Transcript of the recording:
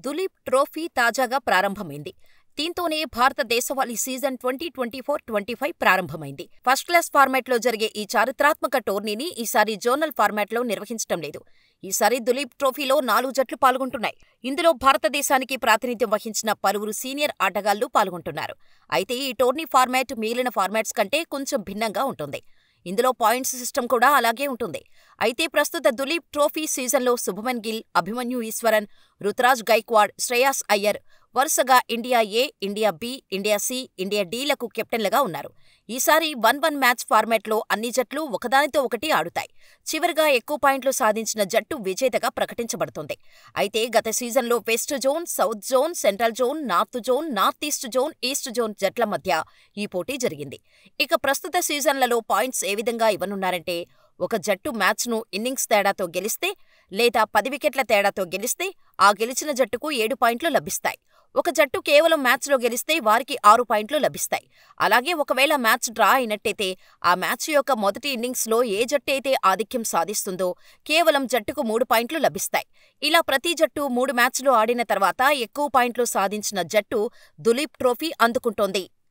Duleep trophy తాజాగా ప్రారంభమైంది. దీంతోనే భారత దేశవాళీ సీజన్ 2024-25 ప్రారంభమైంది. ఫస్ట్ క్లాస్ ఫార్మాట్లో జరిగే ఈ చారిత్రాత్మక టోర్నీని ఈసారి జోనల్ ఫార్మాట్లో నిర్వహించడం లేదు. ఈసారి దులీప్ ట్రోఫీలో 4 జట్లు పాల్గొంటున్నాయి. ఇందులో భారతదేశానికి ప్రాతినిధ్యం వహించిన పలువురు సీనియర్ ఆటగాళ్లు పాల్గొంటున్నారు. అయితే ఈ టోర్నీ ఫార్మాట్ మిగిలిన ఫార్మాట్స్ కంటే కొంచెం భిన్నంగా ఉంటుంది. ఇందులో పాయింట్స్ సిస్టమ్ కూడా అలాగే ఉంటుంది. అయితే ప్రస్తుత దులీప్ ట్రోఫీ సీజన్లో శుభమన్ గిల్, అభిమన్యు ఈశ్వరన్, రుతురాజ్ గైక్వాడ్, శ్రేయాస్ అయ్యర్ వరుసగా India A, India B, India C, India డి-లకు కెప్టెన్లుగా ఉన్నారు. ఈసారి 1-1 మ్యాచ్ ఫార్మాట్లో అన్ని జట్లు ఒకదానితో ఒకటి ఆడుతాయి. చివరగా ఎక్కువ పాయింట్లు సాధించిన జట్టు విజేతగా ప్రకటించబడుతుంది. అయితే గత సీజన్లో west zone, south zone, central zone, north zone, north east zone, east zone జట్ల మధ్య ఈ పోటీ జరిగింది. ఇక ప్రస్తుత సీజన్లలో పాయింట్స్ ఏ విధంగా ఇవ్వనున్నారంటే, ఒక జట్టు మ్యాచ్ను ఇన్నింగ్స్ తేడాతో గెలిస్తే లేదా 10 వికెట్ల తేడాతో గెలిస్తే ఆ గెలిచిన జట్టుకు 7 పాయింట్లు లభిస్తాయి. ఒక జట్టు కేవలం మ్యాచ్లో గెలిస్తే వారికి 6 పాయింట్లు లభిస్తాయి. అలాగే ఒకవేళ మ్యాచ్ డ్రా అయినట్టయితే ఆ మ్యాచ్ యొక్క మొదటి ఇన్నింగ్స్లో ఏ జట్టు అయితే ఆధిక్యం సాధిస్తుందో కేవలం జట్టుకు 3 పాయింట్లు లభిస్తాయి. ఇలా ప్రతి జట్టు 3 మ్యాచ్లు ఆడిన తర్వాత ఎక్కువ పాయింట్లు సాధించిన జట్టు దులీప్ ట్రోఫీ అందుకుంటోంది.